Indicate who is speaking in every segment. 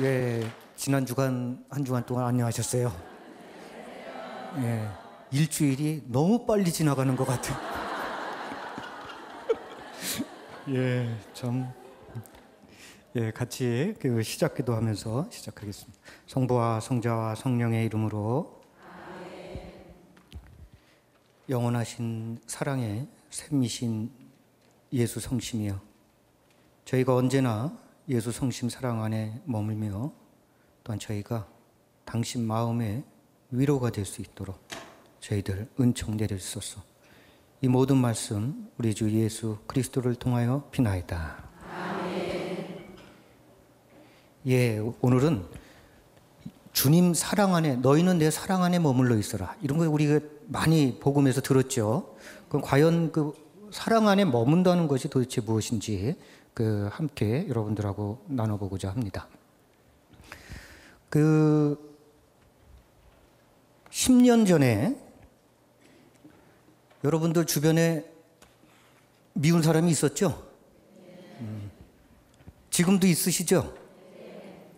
Speaker 1: 예, 지난 주간 한 주간 동안 안녕하셨어요? 예, 일주일이 너무 빨리 지나가는 것 같아요. 예, 같이 그 시작기도 하면서 시작하겠습니다. 성부와 성자와 성령의 이름으로. 영원하신 사랑의 샘이신 예수 성심이여, 저희가 언제나 예수 성심 사랑 안에 머물며 또한 저희가 당신 마음의 위로가 될 수 있도록 저희들 은총 내려주소서. 이 모든 말씀 우리 주 예수 그리스도를 통하여 비나이다. 아멘. 예, 오늘은 주님 사랑 안에, 너희는 내 사랑 안에 머물러 있어라, 이런 거 우리가 많이 복음에서 들었죠. 그럼 과연 그 사랑 안에 머문다는 것이 도대체 무엇인지 함께 여러분들하고 나눠보고자 합니다. 10년 전에 여러분들 주변에 미운 사람이 있었죠? 지금도 있으시죠?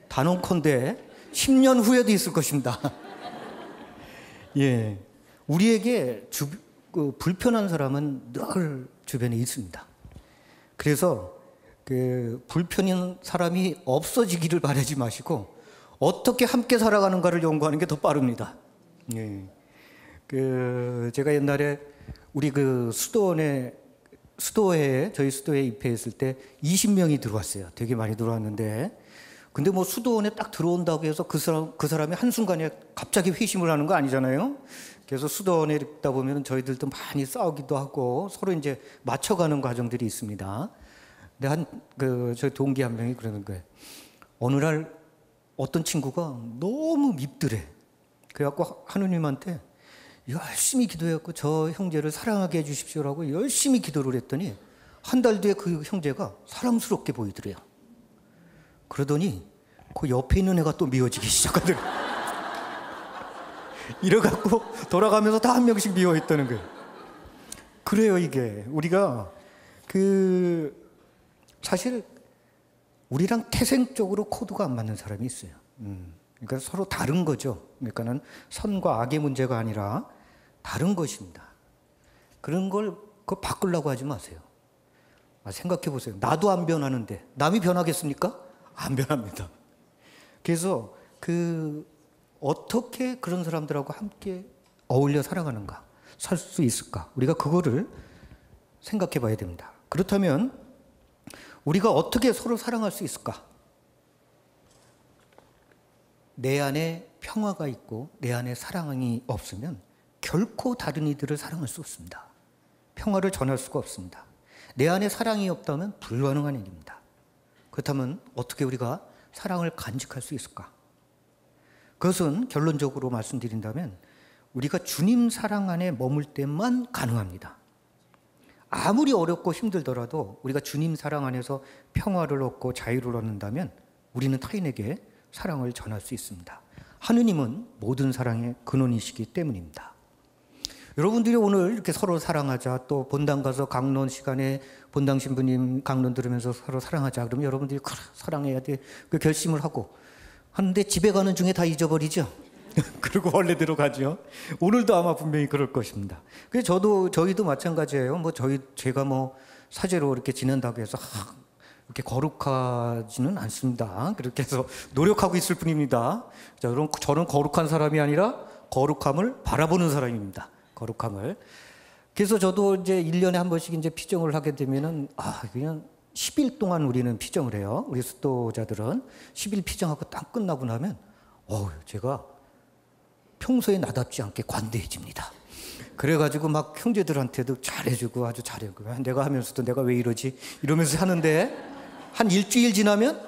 Speaker 1: 단언컨대 10년 후에도 있을 것입니다. 예, 우리에게 불편한 사람은 늘 주변에 있습니다. 그래서 불편한 사람이 없어지기를 바라지 마시고 어떻게 함께 살아가는가를 연구하는 게 더 빠릅니다. 예. 제가 옛날에 우리 저희 수도에 입회했을 때 20명이 들어왔어요. 되게 많이 들어왔는데, 근데 뭐 수도원에 딱 들어온다고 해서 그 사람이 한순간에 갑자기 회심을 하는 거 아니잖아요. 그래서 수도원에 있다 보면 저희들도 많이 싸우기도 하고 서로 이제 맞춰가는 과정들이 있습니다. 근데 저희 동기 한 명이 그러는 거예요. 어느 날 어떤 친구가 너무 밉더래. 그래갖고 하느님한테 열심히 기도해갖고 저 형제를 사랑하게 해주십시오라고 열심히 기도를 했더니 한 달 뒤에 그 형제가 사랑스럽게 보이더래요. 그러더니 그 옆에 있는 애가 또 미워지기 시작하더래. 이래갖고 돌아가면서 다 한 명씩 미워했다는 거예요. 그래요, 이게 우리가 사실 우리랑 태생적으로 코드가 안 맞는 사람이 있어요. 그러니까 서로 다른 거죠. 그러니까는 선과 악의 문제가 아니라 다른 것입니다. 그런 걸 바꾸려고 하지 마세요. 생각해 보세요. 나도 안 변하는데 남이 변하겠습니까? 안 변합니다. 그래서 어떻게 그런 사람들하고 함께 어울려 살아가는가, 살 수 있을까? 우리가 그거를 생각해 봐야 됩니다. 그렇다면 우리가 어떻게 서로 사랑할 수 있을까? 내 안에 평화가 있고 내 안에 사랑이 없으면 결코 다른 이들을 사랑할 수 없습니다. 평화를 전할 수가 없습니다. 내 안에 사랑이 없다면 불가능한 일입니다. 그렇다면 어떻게 우리가 사랑을 간직할 수 있을까? 그것은 결론적으로 말씀드린다면 우리가 주님 사랑 안에 머물 때만 가능합니다. 아무리 어렵고 힘들더라도 우리가 주님 사랑 안에서 평화를 얻고 자유를 얻는다면 우리는 타인에게 사랑을 전할 수 있습니다. 하느님은 모든 사랑의 근원이시기 때문입니다. 여러분들이 오늘 이렇게 서로 사랑하자, 또 본당 가서 강론 시간에 본당 신부님 강론 들으면서 서로 사랑하자 그러면 여러분들이 사랑해야 돼 그 결심을 하는데 집에 가는 중에 다 잊어버리죠. 그리고 원래대로 가죠. 오늘도 아마 분명히 그럴 것입니다. 그래서 저희도 마찬가지예요. 제가 사제로 이렇게 지낸다고 해서 이렇게 거룩하지는 않습니다. 그렇게 해서 노력하고 있을 뿐입니다. 자, 그럼 저는 거룩한 사람이 아니라 거룩함을 바라보는 사람입니다. 거룩함을. 그래서 저도 이제 1년에 한 번씩 이제 피정을 하게 되면은 그냥 10일 동안 우리는 피정을 해요. 우리 수도자들은 10일 피정하고 딱 끝나고 나면 제가 평소에 나답지 않게 관대해집니다. 그래가지고 막 형제들한테도 잘해주고 아주 잘해주고, 내가 하면서도 내가 왜 이러지 이러면서 하는데 한 일주일 지나면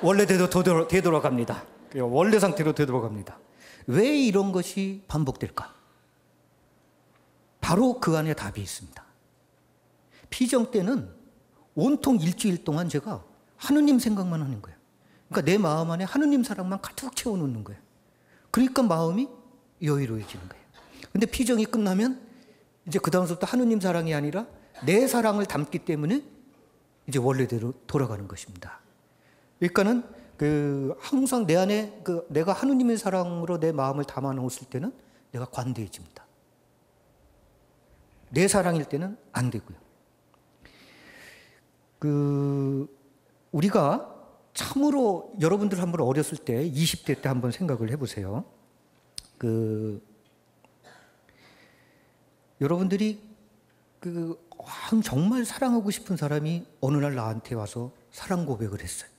Speaker 1: 원래대로 되돌아갑니다. 원래 상태로 되돌아갑니다. 왜 이런 것이 반복될까? 바로 그 안에 답이 있습니다. 피정 때는 온통 일주일 동안 제가 하느님 생각만 하는 거예요. 그러니까 내 마음 안에 하느님 사랑만 가득 채워놓는 거예요. 그러니까 마음이 여유로워지는 거예요. 근데 피정이 끝나면 이제 그 다음부터 하느님 사랑이 아니라 내 사랑을 담기 때문에 이제 원래대로 돌아가는 것입니다. 그러니까는 항상 내 안에 내가 하느님의 사랑으로 내 마음을 담아 놓았을 때는 내가 관대해집니다. 내 사랑일 때는 안 되고요. 우리가 참으로 여러분들 한번 어렸을 때 20대 때 한번 생각을 해보세요. 여러분들이 정말 사랑하고 싶은 사람이 어느 날 나한테 와서 사랑 고백을 했어요.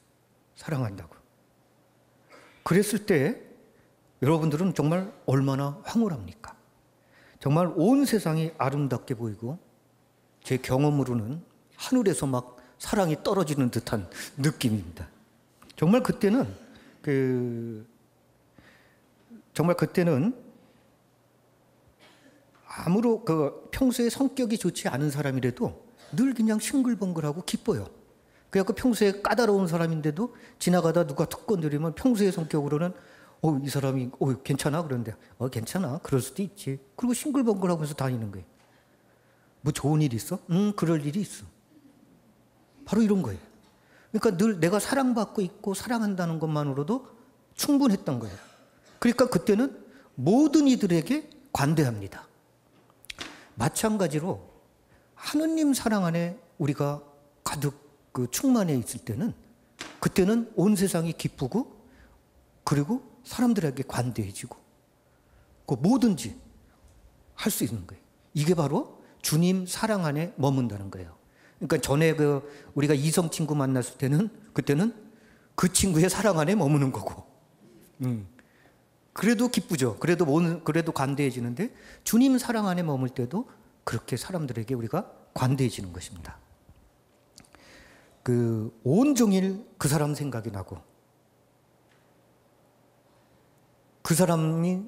Speaker 1: 사랑한다고. 그랬을 때 여러분들은 정말 얼마나 황홀합니까? 정말 온 세상이 아름답게 보이고 제 경험으로는 하늘에서 막 사랑이 떨어지는 듯한 느낌입니다. 정말 그때는 아무로 평소에 성격이 좋지 않은 사람이라도 늘 그냥 싱글벙글하고 기뻐요. 그래갖고 평소에 까다로운 사람인데도 지나가다 누가 툭 건드리면 평소의 성격으로는 이 사람이 괜찮아? 그런데 괜찮아. 그럴 수도 있지. 그리고 싱글벙글하면서 다니는 거예요. 뭐 좋은 일 있어? 그럴 일이 있어. 바로 이런 거예요. 그러니까 늘 내가 사랑받고 있고 사랑한다는 것만으로도 충분했던 거예요. 그러니까 그때는 모든 이들에게 관대합니다. 마찬가지로 하느님 사랑 안에 우리가 가득 충만해 있을 때는 그때는 온 세상이 기쁘고 그리고 사람들에게 관대해지고 뭐든지 할 수 있는 거예요. 이게 바로 주님 사랑 안에 머문다는 거예요. 그러니까 전에 우리가 이성 친구 만났을 때는 그때는 그 친구의 사랑 안에 머무는 거고 그래도 기쁘죠. 그래도 관대해지는데 주님 사랑 안에 머물 때도 그렇게 사람들에게 우리가 관대해지는 것입니다. 온종일 그 사람 생각이 나고 그 사람이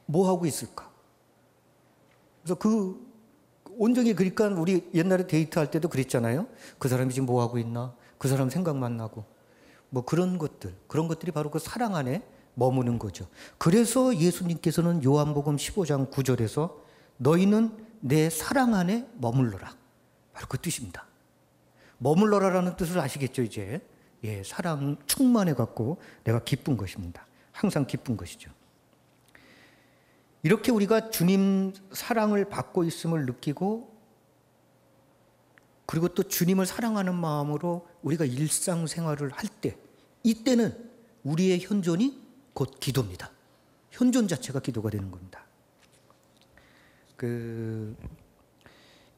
Speaker 1: 뭐 하고 있을까? 그래서 온종일 그러니까 우리 옛날에 데이트할 때도 그랬잖아요. 그 사람이 지금 뭐 하고 있나? 그 사람 생각만 나고 뭐 그런 것들이 바로 그 사랑 안에 머무는 거죠. 그래서 예수님께서는 요한복음 15장 9절에서 너희는 내 사랑 안에 머물러라. 바로 그 뜻입니다. 머물러라라는 뜻을 아시겠죠, 이제? 예, 사랑 충만해 갖고 내가 기쁜 것입니다. 항상 기쁜 것이죠. 이렇게 우리가 주님 사랑을 받고 있음을 느끼고 그리고 또 주님을 사랑하는 마음으로 우리가 일상생활을 할 때 이때는 우리의 현존이 곧 기도입니다. 현존 자체가 기도가 되는 겁니다.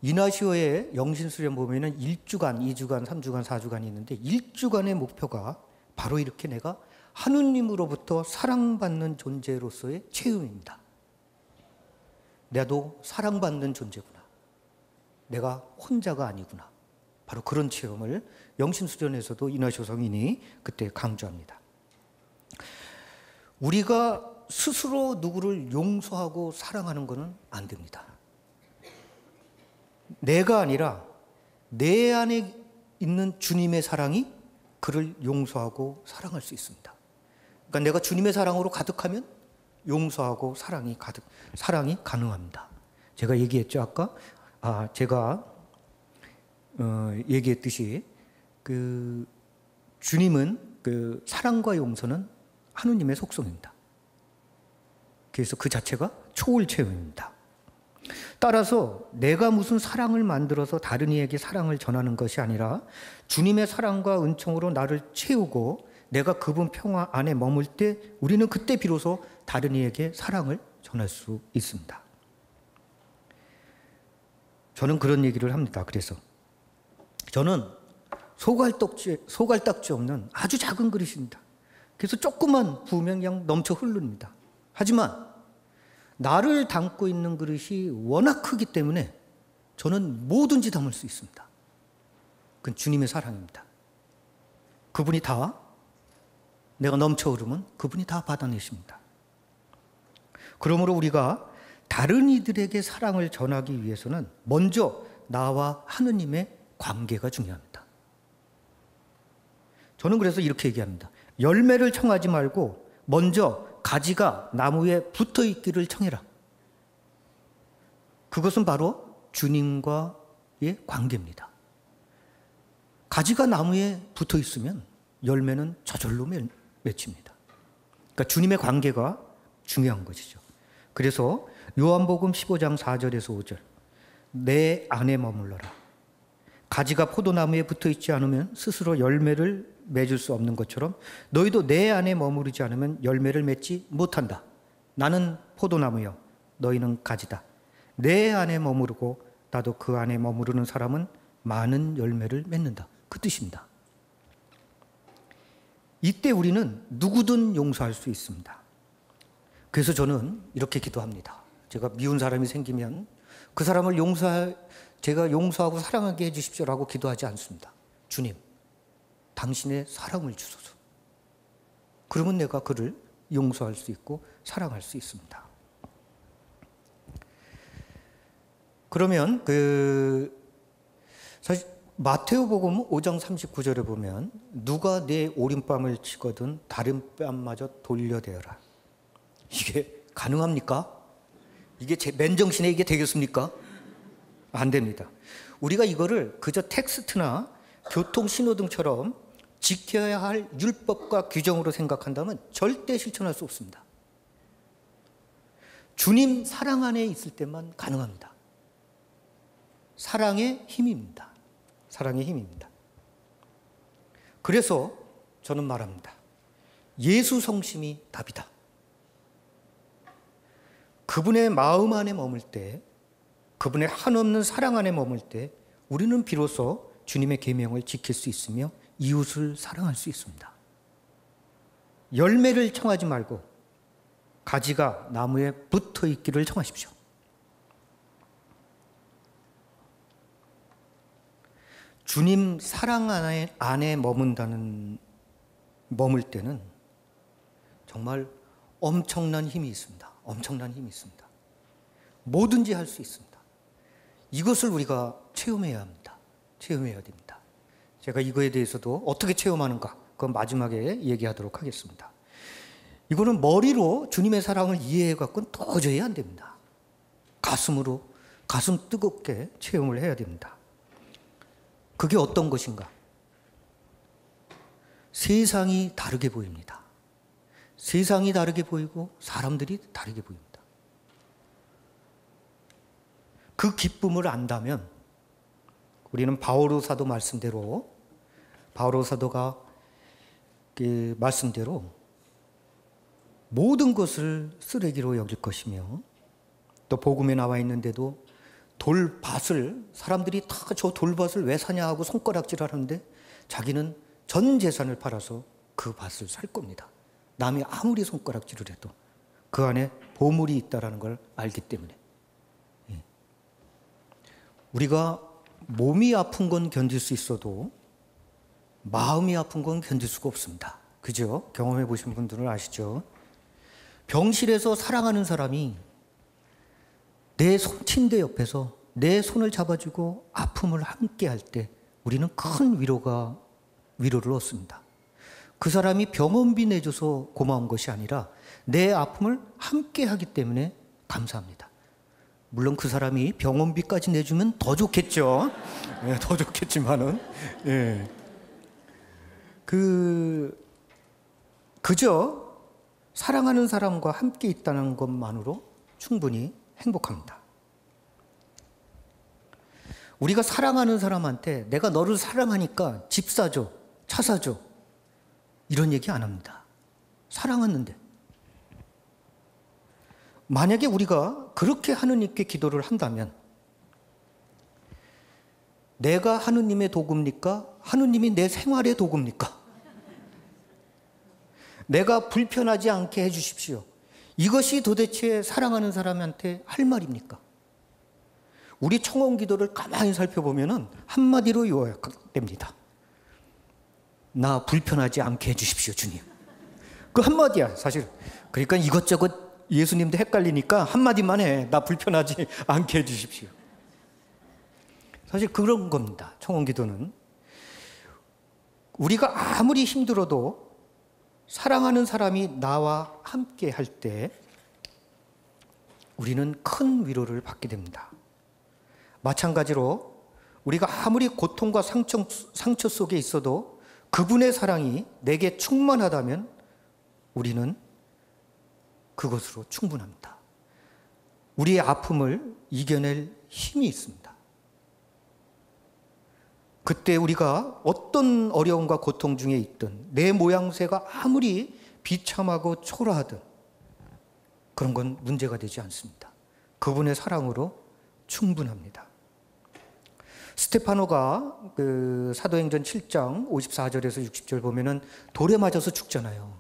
Speaker 1: 이나시오의 영신수련 보면은 1주간, 2주간, 3주간, 4주간이 있는데 1주간의 목표가 바로 이렇게 내가 하느님으로부터 사랑받는 존재로서의 체험입니다. 나도 사랑받는 존재구나. 내가 혼자가 아니구나. 바로 그런 체험을 영신수련에서도 이나시오 성인이 그때 강조합니다. 우리가 스스로 누구를 용서하고 사랑하는 것은 안 됩니다. 내가 아니라 내 안에 있는 주님의 사랑이 그를 용서하고 사랑할 수 있습니다. 그러니까 내가 주님의 사랑으로 가득하면 용서하고 사랑이 가능합니다. 제가 얘기했죠, 아까? 제가 얘기했듯이 주님은 사랑과 용서는 하느님의 속성입니다. 그래서 그 자체가 초월 체험입니다. 따라서 내가 무슨 사랑을 만들어서 다른 이에게 사랑을 전하는 것이 아니라 주님의 사랑과 은총으로 나를 채우고 내가 그분 평화 안에 머물 때 우리는 그때 비로소 다른 이에게 사랑을 전할 수 있습니다. 저는 그런 얘기를 합니다. 그래서 저는 소갈딱지 없는 아주 작은 그릇입니다. 그래서 조금만 부으면 그냥 넘쳐 흐릅니다. 하지만 나를 담고 있는 그릇이 워낙 크기 때문에 저는 뭐든지 담을 수 있습니다. 그건 주님의 사랑입니다. 그분이 다 내가 넘쳐 흐르면 그분이 다 받아내십니다. 그러므로 우리가 다른 이들에게 사랑을 전하기 위해서는 먼저 나와 하느님의 관계가 중요합니다. 저는 그래서 이렇게 얘기합니다. 열매를 청하지 말고 먼저 가지가 나무에 붙어 있기를 청해라. 그것은 바로 주님과의 관계입니다. 가지가 나무에 붙어 있으면 열매는 저절로 맺힙니다. 그러니까 주님의 관계가 중요한 것이죠. 그래서 요한복음 15장 4절에서 5절, 내 안에 머물러라. 가지가 포도나무에 붙어 있지 않으면 스스로 열매를 맺을 수 없는 것처럼 너희도 내 안에 머무르지 않으면 열매를 맺지 못한다. 나는 포도나무여 너희는 가지다. 내 안에 머무르고 나도 그 안에 머무르는 사람은 많은 열매를 맺는다. 그 뜻입니다. 이때 우리는 누구든 용서할 수 있습니다. 그래서 저는 이렇게 기도합니다. 제가 미운 사람이 생기면 그 사람을 제가 용서하고 사랑하게 해주십시오라고 기도하지 않습니다. 주님, 당신의 사랑을 주소서. 그러면 내가 그를 용서할 수 있고 사랑할 수 있습니다. 그러면 사실 마태오복음 5장 39절에 보면 누가 내 오른뺨을 치거든 다른 뺨마저 돌려대어라. 이게 가능합니까? 이게 제 맨정신에 이게 되겠습니까? 안 됩니다. 우리가 이거를 그저 텍스트나 교통신호등처럼 지켜야 할 율법과 규정으로 생각한다면 절대 실천할 수 없습니다. 주님 사랑 안에 있을 때만 가능합니다. 사랑의 힘입니다. 사랑의 힘입니다. 그래서 저는 말합니다. 예수 성심이 답이다. 그분의 마음 안에 머물 때, 그분의 한없는 사랑 안에 머물 때 우리는 비로소 주님의 계명을 지킬 수 있으며 이웃을 사랑할 수 있습니다. 열매를 청하지 말고 가지가 나무에 붙어 있기를 청하십시오. 주님 사랑 안에 머물 때는 정말 엄청난 힘이 있습니다. 엄청난 힘이 있습니다. 뭐든지 할 수 있습니다. 이것을 우리가 체험해야 합니다. 체험해야 됩니다. 제가 이거에 대해서도 어떻게 체험하는가, 그건 마지막에 얘기하도록 하겠습니다. 이거는 머리로 주님의 사랑을 이해해 갖고는 도저히 안 됩니다. 가슴으로, 가슴 뜨겁게 체험을 해야 됩니다. 그게 어떤 것인가? 세상이 다르게 보입니다. 세상이 다르게 보이고 사람들이 다르게 보입니다. 그 기쁨을 안다면 우리는 바오로 사도 말씀대로, 바오로 사도가 그 말씀대로 모든 것을 쓰레기로 여길 것이며, 또 복음에 나와 있는데도 돌밭을 사람들이 다 저 돌밭을 왜 사냐 하고 손가락질 하는데 자기는 전 재산을 팔아서 그 밭을 살 겁니다. 남이 아무리 손가락질을 해도 그 안에 보물이 있다는 걸 알기 때문에. 우리가 몸이 아픈 건 견딜 수 있어도 마음이 아픈 건 견딜 수가 없습니다. 그죠? 경험해 보신 분들은 아시죠? 병실에서 사랑하는 사람이 내 침대 옆에서 내 손을 잡아주고 아픔을 함께 할 때 우리는 큰 위로를 얻습니다. 그 사람이 병원비 내줘서 고마운 것이 아니라 내 아픔을 함께 하기 때문에 감사합니다. 물론 그 사람이 병원비까지 내주면 더 좋겠죠. 네, 더 좋겠지만은, 예. 그저 사랑하는 사람과 함께 있다는 것만으로 충분히 행복합니다. 우리가 사랑하는 사람한테 내가 너를 사랑하니까 집 사줘, 차 사줘, 이런 얘기 안 합니다. 사랑하는데. 만약에 우리가 그렇게 하느님께 기도를 한다면 내가 하느님의 도구입니까? 하느님이 내 생활의 도구입니까? 내가 불편하지 않게 해주십시오. 이것이 도대체 사랑하는 사람한테 할 말입니까? 우리 청원 기도를 가만히 살펴보면 한마디로 요약됩니다. 나 불편하지 않게 해주십시오, 주님. 그 한마디야, 사실. 그러니까 이것저것 예수님도 헷갈리니까 한마디만 해. 나 불편하지 않게 해주십시오. 사실 그런 겁니다. 청원 기도는. 우리가 아무리 힘들어도 사랑하는 사람이 나와 함께 할 때 우리는 큰 위로를 받게 됩니다. 마찬가지로 우리가 아무리 고통과 상처 속에 있어도 그분의 사랑이 내게 충만하다면 우리는 그것으로 충분합니다. 우리의 아픔을 이겨낼 힘이 있습니다. 그때 우리가 어떤 어려움과 고통 중에 있든 내 모양새가 아무리 비참하고 초라하든 그런 건 문제가 되지 않습니다. 그분의 사랑으로 충분합니다. 스테파노가 그 사도행전 7장 54절에서 60절 보면은 돌에 맞아서 죽잖아요.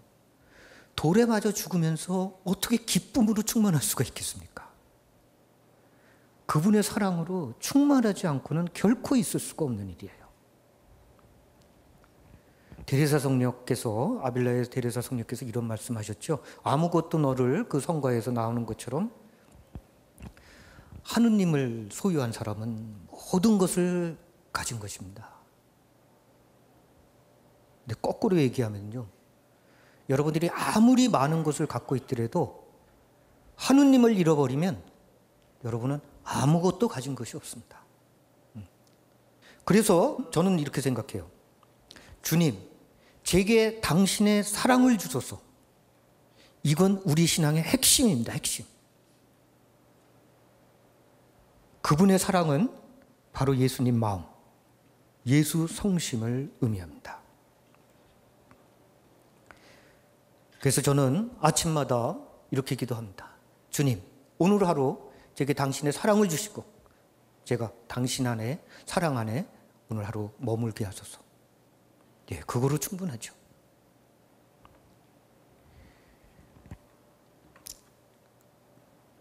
Speaker 1: 돌에 맞아 죽으면서 어떻게 기쁨으로 충만할 수가 있겠습니까? 그분의 사랑으로 충만하지 않고는 결코 있을 수가 없는 일이에요. 데레사 성녀께서, 아빌라의 데레사 성녀께서 이런 말씀하셨죠. 아무것도 너를, 그 성가에서 나오는 것처럼 하느님을 소유한 사람은 모든 것을 가진 것입니다. 근데 거꾸로 얘기하면요, 여러분들이 아무리 많은 것을 갖고 있더라도 하느님을 잃어버리면 여러분은 아무것도 가진 것이 없습니다. 그래서 저는 이렇게 생각해요. 주님, 제게 당신의 사랑을 주소서. 이건 우리 신앙의 핵심입니다. 핵심. 그분의 사랑은 바로 예수님 마음, 예수 성심을 의미합니다. 그래서 저는 아침마다 이렇게 기도합니다. 주님, 오늘 하루 제게 당신의 사랑을 주시고 제가 당신 안에, 사랑 안에 오늘 하루 머물게 하소서. 예, 그거로 충분하죠.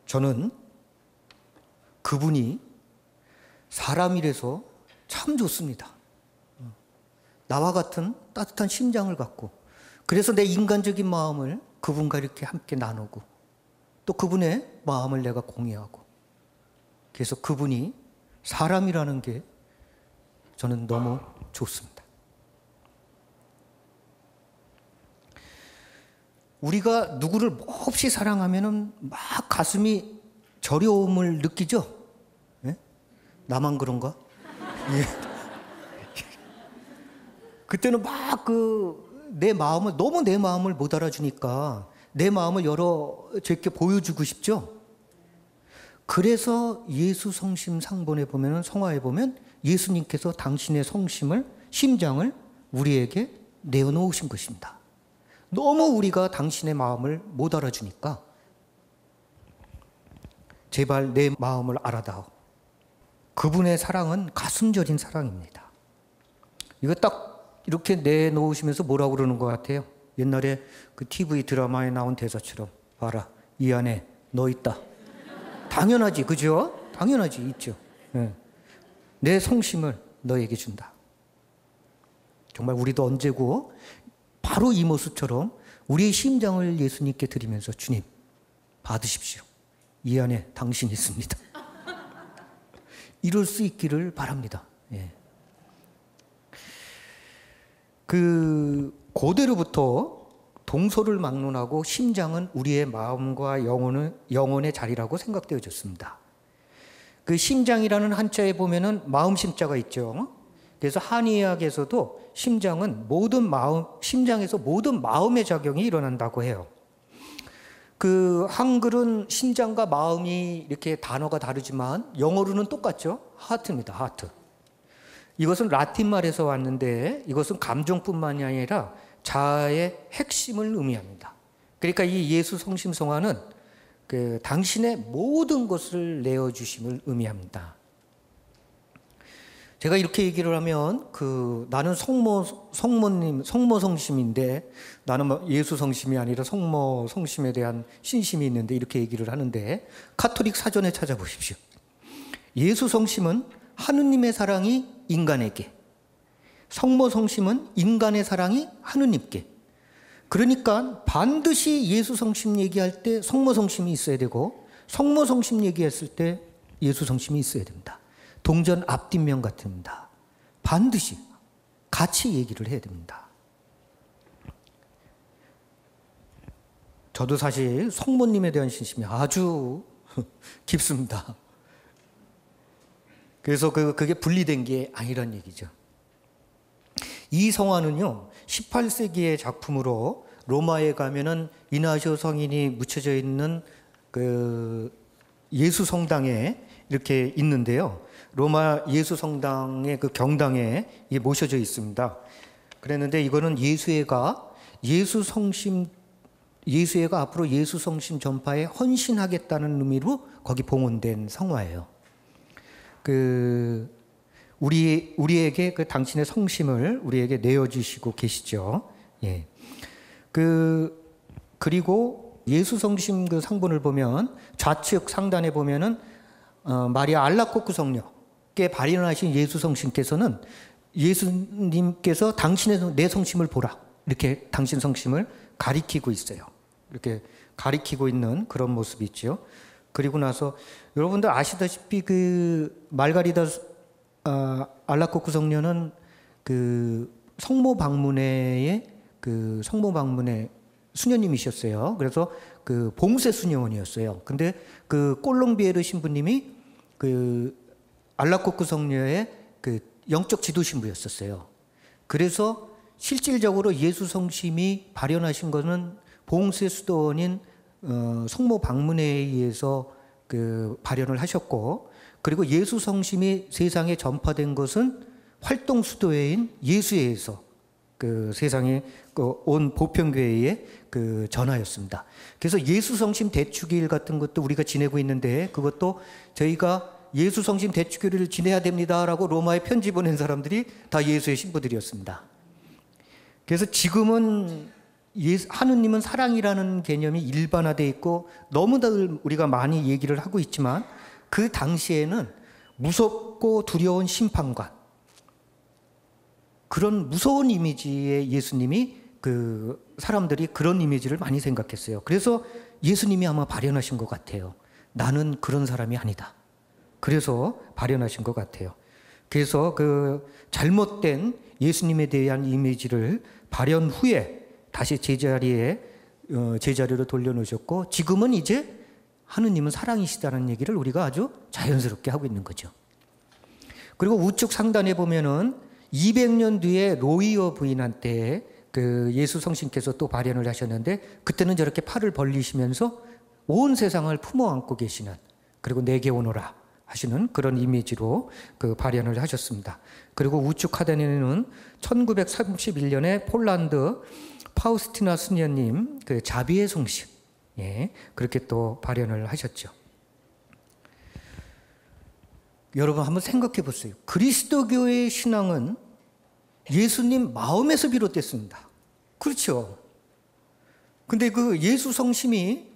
Speaker 1: 저는 그분이 사람이라서 참 좋습니다. 나와 같은 따뜻한 심장을 갖고, 그래서 내 인간적인 마음을 그분과 이렇게 함께 나누고 또 그분의 마음을 내가 공유하고, 그래서 그분이 사람이라는 게 저는 너무 좋습니다. 우리가 누구를 몹시 사랑하면은 막 가슴이 저려움을 느끼죠? 예? 나만 그런가? 예. 그때는 막 내 마음을, 너무 내 마음을 못 알아주니까 내 마음을 제게 보여주고 싶죠? 그래서 예수 성심 상본에 보면은, 성화에 보면 예수님께서 당신의 성심을, 심장을 우리에게 내어놓으신 것입니다. 너무 우리가 당신의 마음을 못 알아주니까 제발 내 마음을 알아다오. 그분의 사랑은 가슴 저린 사랑입니다. 이거 딱 이렇게 내놓으시면서 뭐라고 그러는 것 같아요? 옛날에 그 TV 드라마에 나온 대사처럼, 봐라, 이 안에 너 있다. 당연하지, 그죠? 당연하지, 있죠. 네. 내 성심을 너에게 준다. 정말 우리도 언제고 바로 이 모습처럼 우리의 심장을 예수님께 드리면서, 주님, 받으십시오. 이 안에 당신이 있습니다. 이럴 수 있기를 바랍니다. 예. 고대로부터 동서를 막론하고 심장은 우리의 마음과 영혼의 자리라고 생각되어졌습니다. 그 심장이라는 한자에 보면은 마음 심자가 있죠. 그래서 한의학에서도 심장은 심장에서 모든 마음의 작용이 일어난다고 해요. 그 한글은 심장과 마음이 이렇게 단어가 다르지만 영어로는 똑같죠. 하트입니다. 하트. 이것은 라틴 말에서 왔는데 이것은 감정뿐만이 아니라 자아의 핵심을 의미합니다. 그러니까 이 예수 성심 성화는 당신의 모든 것을 내어주심을 의미합니다. 제가 이렇게 얘기를 하면 나는 성모 성심인데, 나는 예수 성심이 아니라 성모 성심에 대한 신심이 있는데, 이렇게 얘기를 하는데, 카톨릭 사전에 찾아보십시오. 예수 성심은 하느님의 사랑이 인간에게, 성모 성심은 인간의 사랑이 하느님께. 그러니까 반드시 예수 성심 얘기할 때 성모 성심이 있어야 되고, 성모 성심 얘기했을 때 예수 성심이 있어야 됩니다. 동전 앞뒷면 같습니다. 반드시 같이 얘기를 해야 됩니다. 저도 사실 성모님에 대한 신심이 아주 깊습니다. 그래서 그게 분리된 게 아니란 얘기죠. 이 성화는요, 18세기의 작품으로 로마에 가면은 이나시오 성인이 묻혀져 있는 그 예수 성당에 이렇게 있는데요. 로마 예수 성당의 그 경당에 모셔져 있습니다. 그랬는데 이거는 예수회가 앞으로 예수 성심 전파에 헌신하겠다는 의미로 거기 봉헌된 성화예요. 우리에게 그 당신의 성심을 우리에게 내어주시고 계시죠. 예. 그리고 예수 성심 그 상본을 보면 좌측 상단에 보면은 마리아 알라코크 성녀께 발현하신 예수 성심께서는 예수님께서 당신의 내 성심을 보라, 이렇게 당신 성심을 가리키고 있어요. 이렇게 가리키고 있는 그런 모습이 있죠. 그리고 나서 여러분들 아시다시피 그 말가리다 알라코크 성녀는 그 성모 방문회의 수녀님이셨어요. 그래서 그 봉쇄 수녀원이었어요. 근데 그 꼴롱비에르 신부님이 그 알라코크 성녀의 그 영적 지도 신부였었어요. 그래서 실질적으로 예수 성심이 발현하신 것은 봉쇄 수도원인 성모 방문회에 의해서 그 발현을 하셨고, 그리고 예수 성심이 세상에 전파된 것은 활동 수도회인 예수회에서 그 세상에 온 보편교회의 그 전하였습니다. 그래서 예수 성심 대축일 같은 것도 우리가 지내고 있는데, 그것도 저희가 예수 성심 대축일을 지내야 됩니다라고 로마에 편지 보낸 사람들이 다 예수의 신부들이었습니다. 그래서 지금은 하느님은 사랑이라는 개념이 일반화되어 있고 너무들 우리가 많이 얘기를 하고 있지만, 그 당시에는 무섭고 두려운 심판관, 그런 무서운 이미지의 예수님이 그 사람들이 그런 이미지를 많이 생각했어요. 그래서 예수님이 아마 발현하신 것 같아요. 나는 그런 사람이 아니다. 그래서 발현하신 것 같아요. 그래서 그 잘못된 예수님에 대한 이미지를 발현 후에 다시 제자리로 돌려놓으셨고, 지금은 이제 하느님은 사랑이시다는 얘기를 우리가 아주 자연스럽게 하고 있는 거죠. 그리고 우측 상단에 보면은 200년 뒤에 로이어 부인한테 그 예수 성신께서 또 발현을 하셨는데, 그때는 저렇게 팔을 벌리시면서 온 세상을 품어 안고 계시는, 그리고 내게 오너라 하시는 그런 이미지로 그 발현을 하셨습니다. 그리고 우측 하단에는 1931년에 폴란드 파우스티나 수녀님 그 자비의 성심, 예, 그렇게 또 발현을 하셨죠. 여러분 한번 생각해 보세요. 그리스도교의 신앙은 예수님 마음에서 비롯됐습니다. 그렇죠? 근데 그 예수 성심이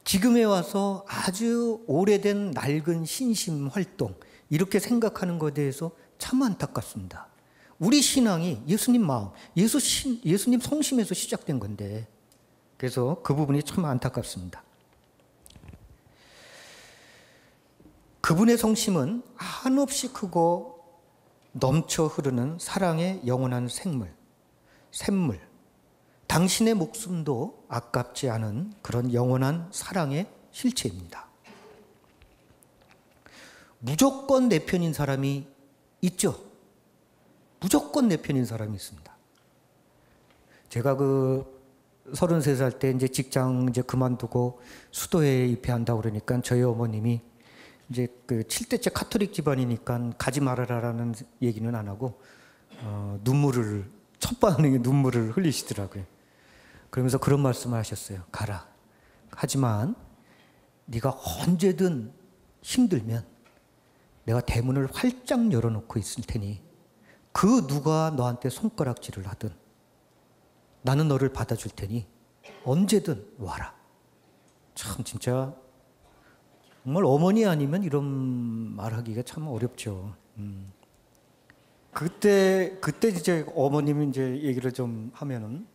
Speaker 1: 지금에 와서 아주 오래된 낡은 신심 활동, 이렇게 생각하는 것에 대해서 참 안타깝습니다. 우리 신앙이 예수님 마음, 예수님 성심에서 시작된 건데, 그래서 그 부분이 참 안타깝습니다. 그분의 성심은 한없이 크고 넘쳐 흐르는 사랑의 영원한 샘물, 당신의 목숨도 아깝지 않은 그런 영원한 사랑의 실체입니다. 무조건 내 편인 사람이 있죠. 무조건 내 편인 사람이 있습니다. 제가 33살 때 이제 직장 그만두고 수도회에 입회한다고 그러니까 저희 어머님이 이제 7대째 카톨릭 집안이니까 가지 말아라라는 얘기는 안 하고 첫 반응에 눈물을 흘리시더라고요. 그러면서 그런 말씀을 하셨어요. 가라. 하지만 네가 언제든 힘들면 내가 대문을 활짝 열어놓고 있을 테니 그 누가 너한테 손가락질을 하든 나는 너를 받아줄 테니 언제든 와라. 참 진짜 정말 어머니 아니면 이런 말하기가 참 어렵죠. 그때 이제 어머님이 이제 얘기를 좀 하면은,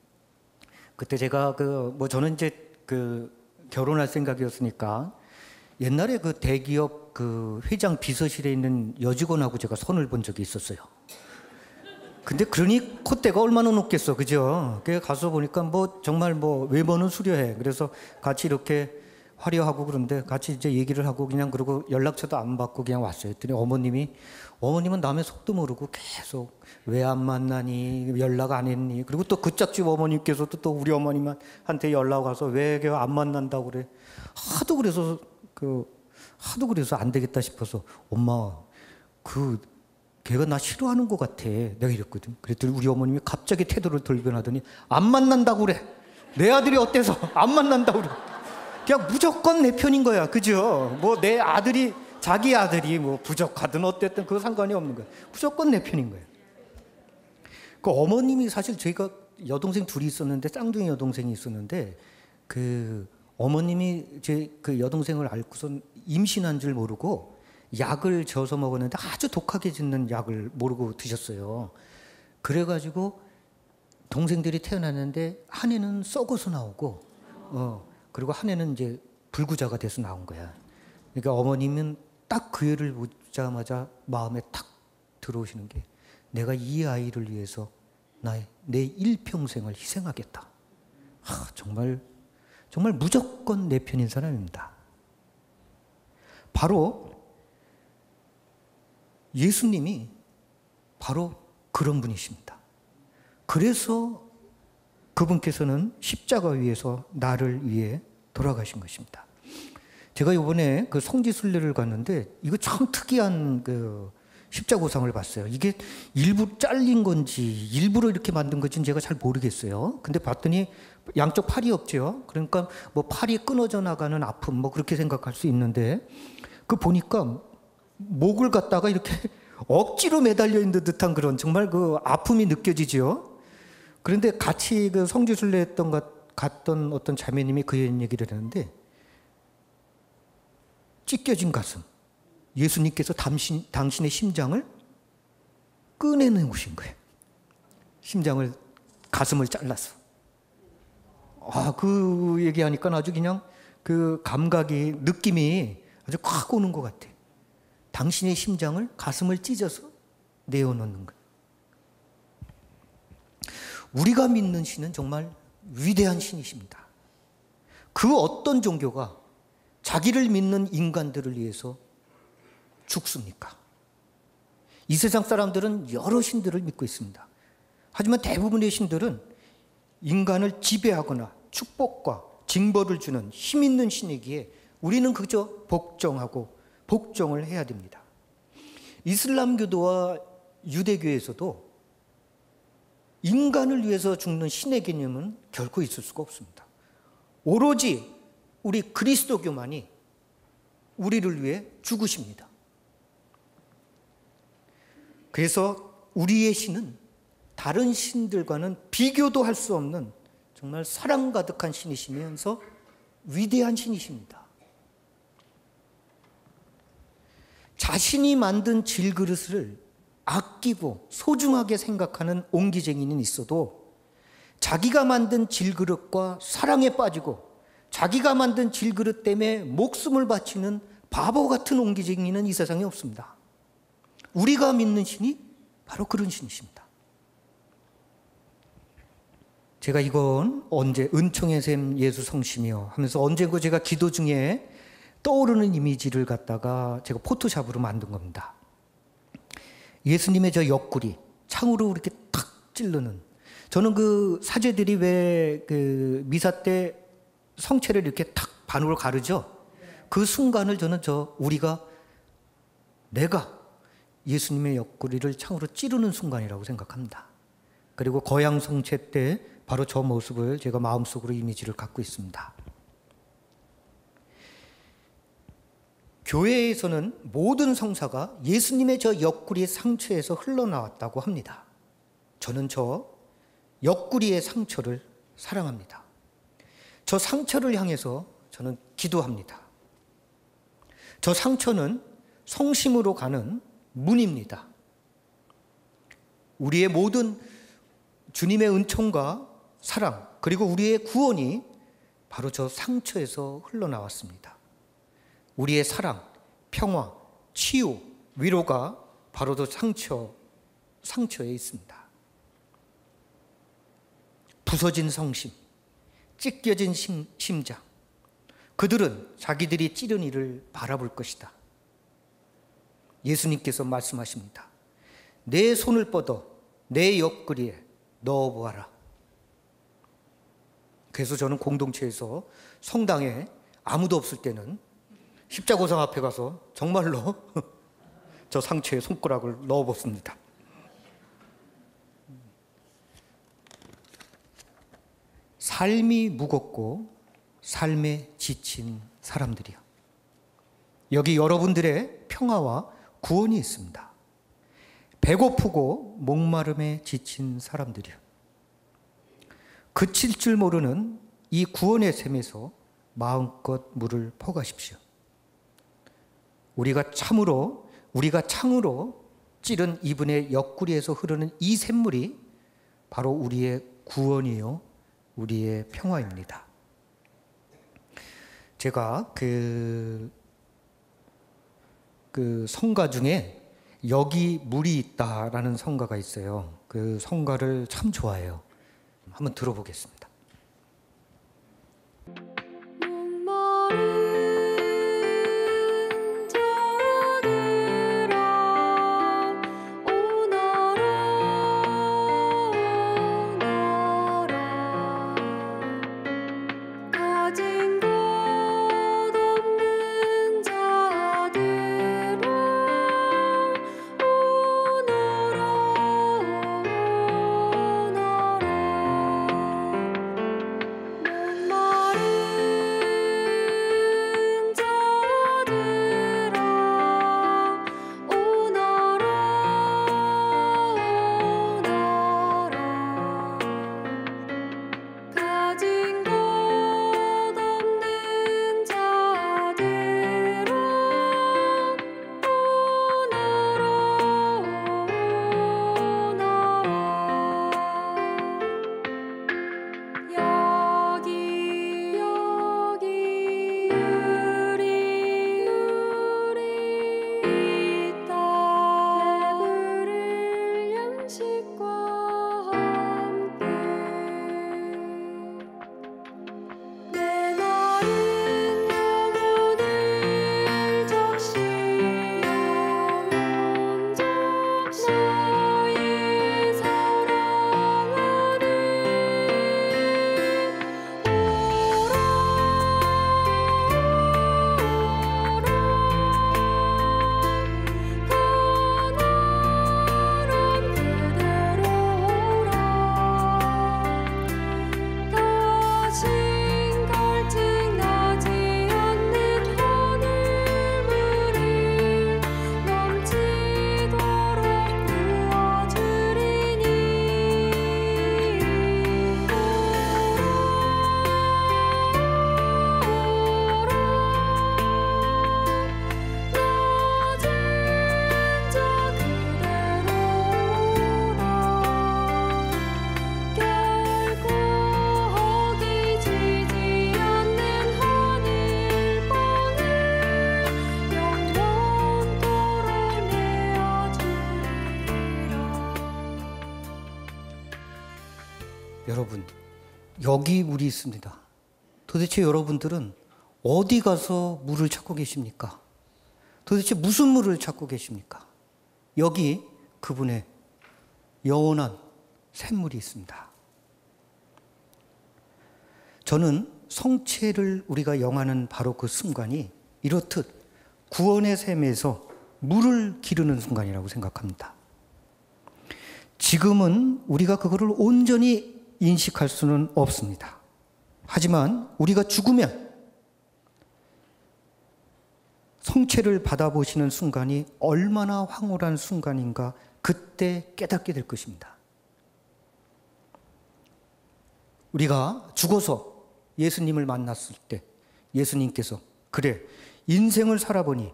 Speaker 1: 그때 제가 저는 이제 결혼할 생각이었으니까 옛날에 그 대기업 회장 비서실에 있는 여직원하고 제가 손을 본 적이 있었어요. 근데 그러니 콧대가 얼마나 높겠어, 그죠? 그래 가서 보니까 정말 외모는 수려해. 그래서 같이 이렇게 하려 하고 그런데 같이 이제 얘기를 하고 그냥 그러고 연락처도 안 받고 그냥 왔어요. 했더니 어머님은 남의 속도 모르고 계속 왜 안 만나니? 연락 안 했니? 그리고 또 그 짝집 어머님께서도 또 우리 어머님한테 연락 와서 왜 안 만난다고 그래? 하도 그래서 안 되겠다 싶어서 엄마 걔가 나 싫어하는 것 같아. 내가 이랬거든. 그랬더니 우리 어머님이 갑자기 태도를 돌변하더니 안 만난다고 그래. 내 아들이 어때서 안 만난다고 그래. 그냥 무조건 내 편인 거야. 그죠? 뭐 내 아들이 자기 아들이 뭐 부족하든 어쨌든 그거 상관이 없는 거야. 무조건 내 편인 거야. 그 어머님이 사실 저희가 여동생 둘이 있었는데 쌍둥이 여동생이 있었는데 그 어머님이 제 그 여동생을 앓고선 임신한 줄 모르고 약을 저어서 먹었는데 아주 독하게 짓는 약을 모르고 드셨어요. 그래가지고 동생들이 태어났는데 한 애는 썩어서 나오고 그리고 한 애는 이제 불구자가 돼서 나온 거야. 그러니까 어머님은 딱 그 애를 보자마자 마음에 탁 들어오시는 게 내가 이 아이를 위해서 내 일평생을 희생하겠다. 정말 무조건 내 편인 사람입니다. 바로 예수님이 바로 그런 분이십니다. 그래서 그분께서는 십자가 위에서 나를 위해 돌아가신 것입니다. 제가 이번에 그 성지순례를 갔는데 이거 참 특이한 그 십자고상을 봤어요. 이게 일부 잘린 건지 일부러 이렇게 만든 건지는 제가 잘 모르겠어요. 근데 봤더니 양쪽 팔이 없죠. 그러니까 뭐 팔이 끊어져 나가는 아픔 뭐 그렇게 생각할 수 있는데 그 보니까 목을 갖다가 이렇게 억지로 매달려 있는 듯한 그런 정말 그 아픔이 느껴지죠. 그런데 같이 그 성지순례 갔던 어떤 자매님이 그 얘기를 했는데 찢겨진 가슴. 예수님께서 당신의 심장을 꺼내놓으신 거예요. 가슴을 잘라서. 그 얘기하니까 아주 그냥 그 느낌이 아주 확 오는 것 같아. 당신의 심장을, 가슴을 찢어서 내어놓는 거예요. 우리가 믿는 신은 정말 위대한 신이십니다. 그 어떤 종교가 자기를 믿는 인간들을 위해서 죽습니까? 이 세상 사람들은 여러 신들을 믿고 있습니다. 하지만 대부분의 신들은 인간을 지배하거나 축복과 징벌을 주는 힘 있는 신이기에 우리는 그저 복종을 해야 됩니다. 이슬람교도와 유대교에서도 인간을 위해서 죽는 신의 개념은 결코 있을 수가 없습니다. 오로지 우리 그리스도교만이 우리를 위해 죽으십니다. 그래서 우리의 신은 다른 신들과는 비교도 할 수 없는 정말 사랑 가득한 신이시면서 위대한 신이십니다. 자신이 만든 질그릇을 아끼고 소중하게 생각하는 옹기쟁이는 있어도 자기가 만든 질그릇과 사랑에 빠지고 자기가 만든 질그릇 때문에 목숨을 바치는 바보 같은 옹기쟁이는 이 세상에 없습니다. 우리가 믿는 신이 바로 그런 신이십니다. 제가 이건 언제 은총의 샘 예수 성심이요 하면서 언젠가 제가 기도 중에 떠오르는 이미지를 갖다가 제가 포토샵으로 만든 겁니다. 예수님의 저 옆구리 창으로 이렇게 탁 찌르는, 저는 그 사제들이 왜 그 미사 때 성체를 이렇게 탁 반으로 가르죠. 그 순간을 저는 내가 예수님의 옆구리를 창으로 찌르는 순간이라고 생각합니다. 그리고 거양 성체 때 바로 저 모습을 제가 마음속으로 이미지를 갖고 있습니다. 교회에서는 모든 성사가 예수님의 저 옆구리의 상처에서 흘러나왔다고 합니다. 저는 저 옆구리의 상처를 사랑합니다. 저 상처를 향해서 저는 기도합니다. 저 상처는 성심으로 가는 문입니다. 우리의 모든 주님의 은총과 사랑, 그리고 우리의 구원이 바로 저 상처에서 흘러나왔습니다. 우리의 사랑, 평화, 치유, 위로가 바로 저 상처에 있습니다. 부서진 성심, 찢겨진 심장, 그들은 자기들이 찌른 이를 바라볼 것이다. 예수님께서 말씀하십니다. 내 손을 뻗어 내 옆구리에 넣어보아라. 그래서 저는 공동체에서 성당에 아무도 없을 때는 십자고상 앞에 가서 정말로 저 상처에 손가락을 넣어봤습니다. 삶이 무겁고 삶에 지친 사람들이요. 여기 여러분들의 평화와 구원이 있습니다. 배고프고 목마름에 지친 사람들이요. 그칠 줄 모르는 이 구원의 샘에서 마음껏 물을 퍼가십시오. 우리가 창으로 찌른 이분의 옆구리에서 흐르는 이 샘물이 바로 우리의 구원이요, 우리의 평화입니다. 제가 그 성가 중에 여기 물이 있다라는 성가가 있어요. 그 성가를 참 좋아해요. 한번 들어보겠습니다. 여러분, 여기 물이 있습니다. 도대체 여러분들은 어디 가서 물을 찾고 계십니까? 도대체 무슨 물을 찾고 계십니까? 여기 그분의 영원한 샘물이 있습니다. 저는 성체를 우리가 영하는 바로 그 순간이 이렇듯 구원의 샘에서 물을 기르는 순간이라고 생각합니다. 지금은 우리가 그거를 온전히 인식할 수는 없습니다. 하지만 우리가 죽으면 성체를 받아보시는 순간이 얼마나 황홀한 순간인가 그때 깨닫게 될 것입니다. 우리가 죽어서 예수님을 만났을 때 예수님께서 그래, 인생을 살아보니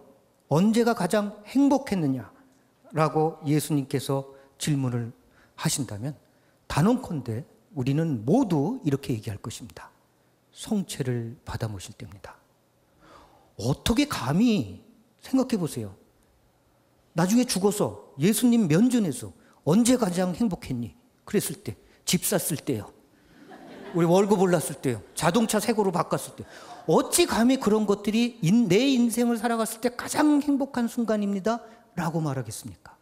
Speaker 1: 언제가 가장 행복했느냐라고 예수님께서 질문을 하신다면 단언컨대 우리는 모두 이렇게 얘기할 것입니다. 성체를 받아 모실 때입니다. 어떻게 감히 생각해 보세요. 나중에 죽어서 예수님 면전에서 언제 가장 행복했니? 그랬을 때, 집 샀을 때요. 우리 월급 올랐을 때요. 자동차 새 거로 바꿨을 때. 어찌 감히 그런 것들이 내 인생을 살아갔을 때 가장 행복한 순간입니다 라고 말하겠습니까?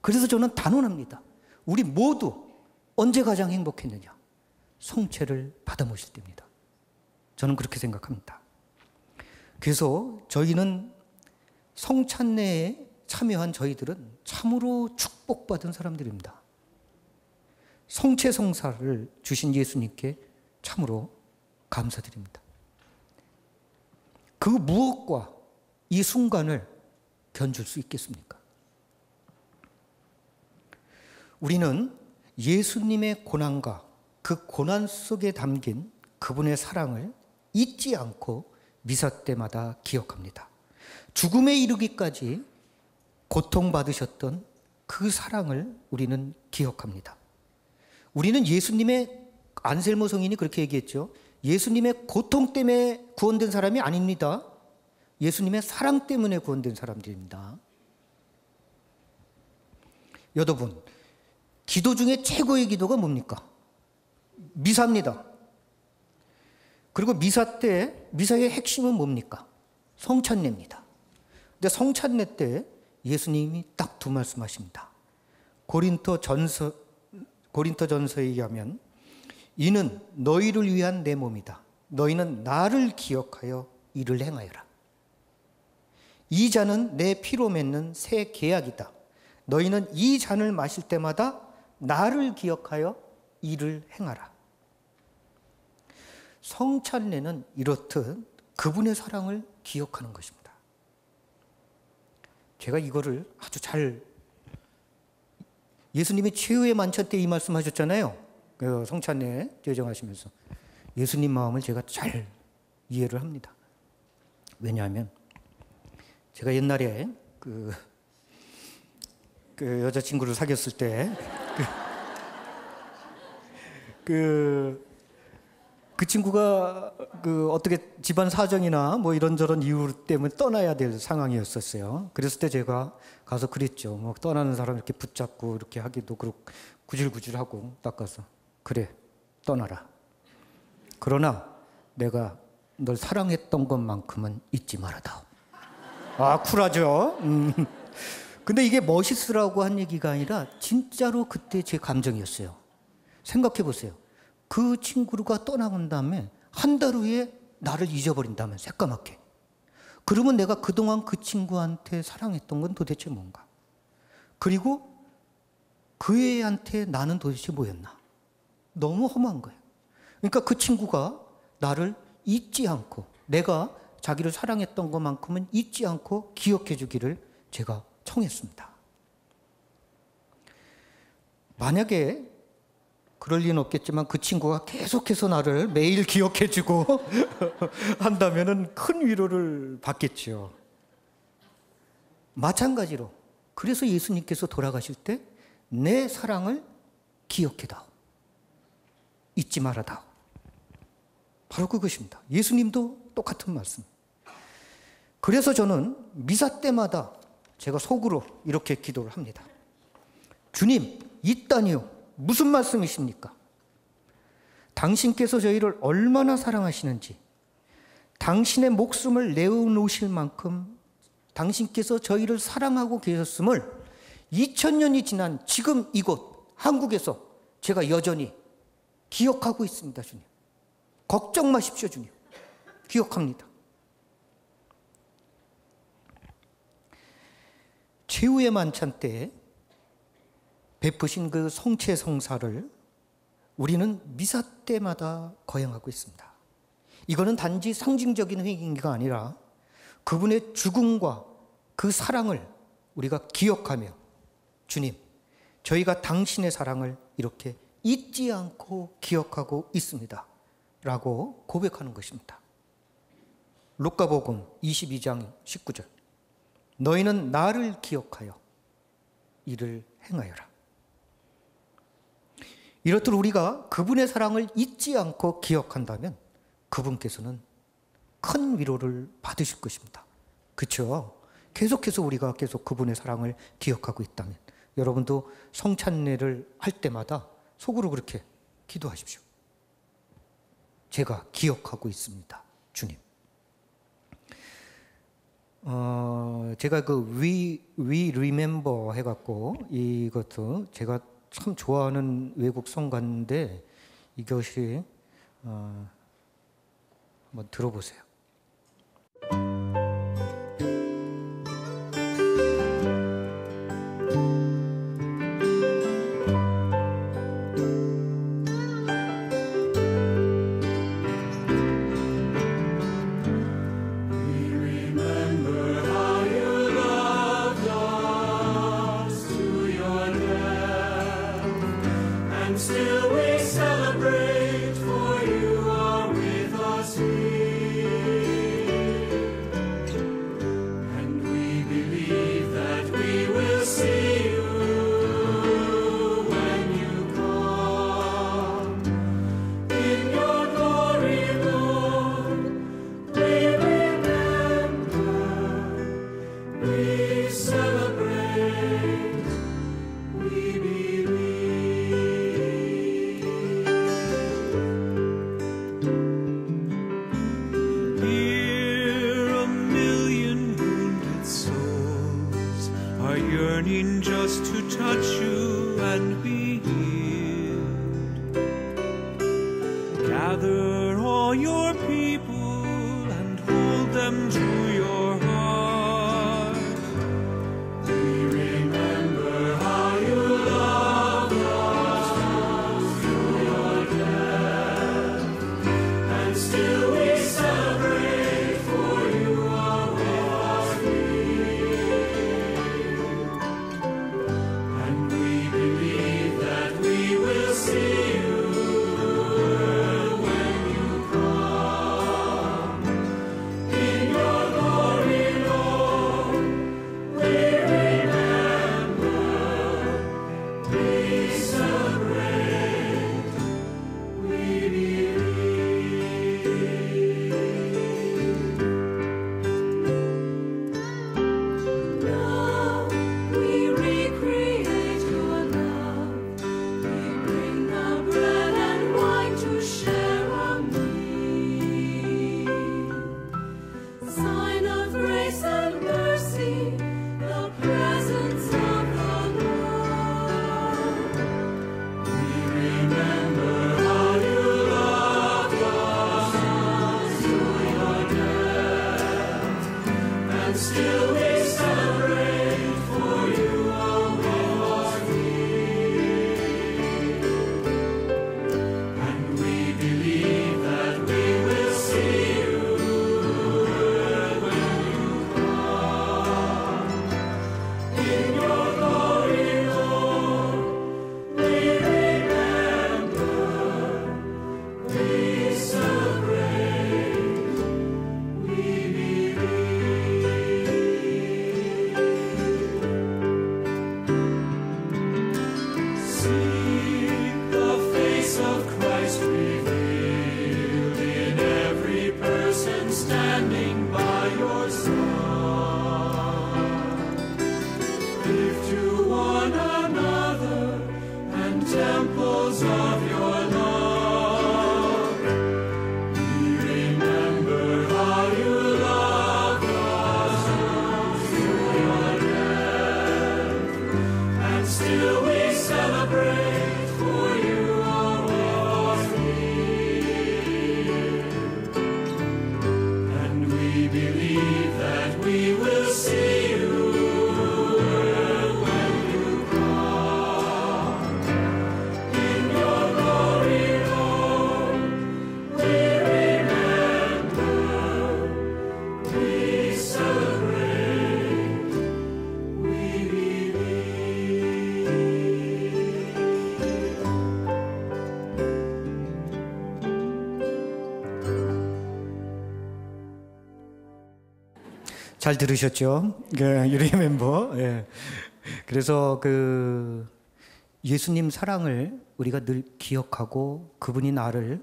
Speaker 1: 그래서 저는 단언합니다. 우리 모두 언제 가장 행복했느냐? 성체를 받아 모실 때입니다. 저는 그렇게 생각합니다. 그래서 저희는 성찬례에 참여한 저희들은 참으로 축복받은 사람들입니다. 성체 성사를 주신 예수님께 참으로 감사드립니다. 그 무엇과 이 순간을 견줄 수 있겠습니까? 우리는 예수님의 고난과 그 고난 속에 담긴 그분의 사랑을 잊지 않고 미사 때마다 기억합니다. 죽음에 이르기까지 고통받으셨던 그 사랑을 우리는 기억합니다. 우리는 예수님의, 안셀모 성인이 그렇게 얘기했죠. 예수님의 고통 때문에 구원된 사람이 아닙니다. 예수님의 사랑 때문에 구원된 사람들입니다. 여러분, 기도 중에 최고의 기도가 뭡니까? 미사입니다. 그리고 미사 때, 미사의 핵심은 뭡니까? 성찬례입니다. 근데 성찬례 때 예수님이 딱 두 말씀하십니다. 고린토전서에 의하면 이는 너희를 위한 내 몸이다. 너희는 나를 기억하여 이를 행하여라. 이 잔은 내 피로 맺는 새 계약이다. 너희는 이 잔을 마실 때마다 나를 기억하여 이를 행하라. 성찬례는 이렇듯 그분의 사랑을 기억하는 것입니다. 제가 이거를 아주 잘, 예수님이 최후의 만찬 때 이 말씀하셨잖아요. 성찬례 제정하시면서 예수님 마음을 제가 잘 이해를 합니다. 왜냐하면 제가 옛날에 그 여자친구를 사귀었을 때 그 친구가 어떻게 집안 사정이나 뭐 이런저런 이유 때문에 떠나야 될 상황이었었어요. 그랬을 때 제가 가서 그랬죠. 뭐 떠나는 사람 이렇게 붙잡고 이렇게 하기도 그렇고 구질구질하고 닦아서 그래 떠나라. 그러나 내가 널 사랑했던 것만큼은 잊지 말아다오. 아 쿨하죠. 근데 이게 멋있으라고 한 얘기가 아니라 진짜로 그때 제 감정이었어요. 생각해 보세요. 그 친구가 떠나간 다음에 한 달 후에 나를 잊어버린다면 새까맣게. 그러면 내가 그동안 그 친구한테 사랑했던 건 도대체 뭔가? 그리고 그 애한테 나는 도대체 뭐였나? 너무 험한 거예요. 그러니까 그 친구가 나를 잊지 않고 내가 자기를 사랑했던 것만큼은 잊지 않고 기억해 주기를 제가 청했습니다. 만약에 그럴 리는 없겠지만 그 친구가 계속해서 나를 매일 기억해 주고 한다면은 큰 위로를 받겠죠. 마찬가지로 그래서 예수님께서 돌아가실 때 내 사랑을 기억해다오. 잊지 말아다오. 바로 그것입니다. 예수님도 똑같은 말씀. 그래서 저는 미사 때마다 제가 속으로 이렇게 기도를 합니다. 주님, 있다니요. 무슨 말씀이십니까? 당신께서 저희를 얼마나 사랑하시는지, 당신의 목숨을 내어놓으실 만큼 당신께서 저희를 사랑하고 계셨음을 2000년이 지난 지금 이곳 한국에서 제가 여전히 기억하고 있습니다. 주님. 걱정 마십시오. 주님. 기억합니다. 최후의 만찬 때 베푸신 그 성체 성사를 우리는 미사 때마다 거행하고 있습니다. 이거는 단지 상징적인 행위가 아니라 그분의 죽음과 그 사랑을 우리가 기억하며 주님, 저희가 당신의 사랑을 이렇게 잊지 않고 기억하고 있습니다. 라고 고백하는 것입니다. 루카복음 22장 19절. 너희는 나를 기억하여 이를 행하여라. 이렇듯 우리가 그분의 사랑을 잊지 않고 기억한다면 그분께서는 큰 위로를 받으실 것입니다. 그렇죠? 계속해서 우리가 계속 그분의 사랑을 기억하고 있다면 여러분도 성찬례를 할 때마다 속으로 그렇게 기도하십시오. 제가 기억하고 있습니다. 주님. 제가 그 We Remember 해갖고 이것도 제가 참 좋아하는 외국 성가인데 이것이 한번 들어보세요.
Speaker 2: Still we celebrate, for you are with us here. And we believe that we will see you when you come. In your glory, Lord, we remember, we celebrate, we believe. Yearning just to touch you and be healed. Gather all your people and hold them to your heart. We remember how you loved us through your death, and still we celebrate, for you are with us here. And we believe that we will see you when you come. In your glory, Lord, we remember, we celebrate, we believe. Now we recreate your love. We bring the bread and wine to share a meal. Sign of grace and mercy, the presence of the Lord. We remember how you loved us through your death, and still we celebrate, for you are with us here. And we believe that we will see you when you come. In your glory, Lord, we remember, we celebrate, we believe. See the face of Christ revealed in every person standing by your side. Give to one another and temples of your love. We remember how you loved us through your death, and still we celebrate, for you are with us here. And we believe that we will see you when you come. In your glory, Lord, we remember, we celebrate, we believe.
Speaker 1: 잘 들으셨죠? You remember. 예. 그래서 그 예수님 사랑을 우리가 늘 기억하고 그분이 나를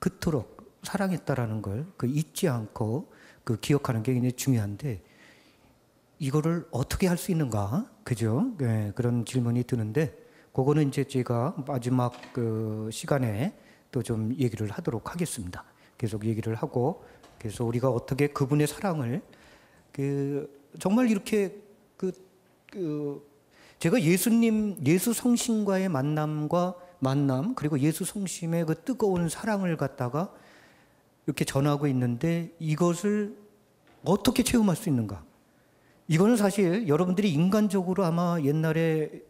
Speaker 1: 그토록 사랑했다라는 걸 그 잊지 않고 그 기억하는 게 굉장히 중요한데 이거를 어떻게 할 수 있는가? 그죠? 예, 그런 질문이 드는데 그거는 이제 제가 마지막 그 시간에 또 좀 얘기를 하도록 하겠습니다. 계속 얘기를 하고, 그래서 우리가 어떻게 그분의 사랑을 정말 이렇게 제가 예수 성심과의 만남 그리고 예수 성심의 그 뜨거운 사랑을 갖다가 이렇게 전하고 있는데 이것을 어떻게 체험할 수 있는가? 이거는 사실 여러분들이 인간적으로 아마 옛날에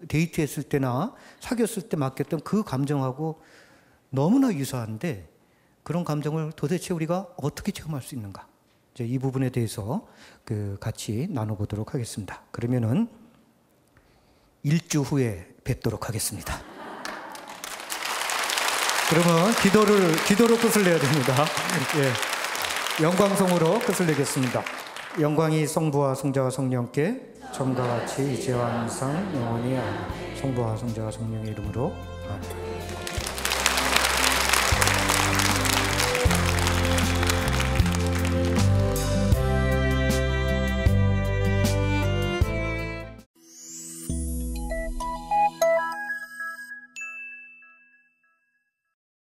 Speaker 1: 데이트했을 때나 사귀었을 때 맡겼던 그 감정하고 너무나 유사한데 그런 감정을 도대체 우리가 어떻게 체험할 수 있는가? 이제 이 부분에 대해서 같이 나눠보도록 하겠습니다. 그러면은 일주 후에 뵙도록 하겠습니다. 그러면 기도로 끝을 내야 됩니다. 예. 영광송으로 끝을 내겠습니다. 영광이 성부와 성자와 성령께 처음과 같이 이제와 항상 영원히 아멘. 성부와 성자와 성령의 이름으로 아멘.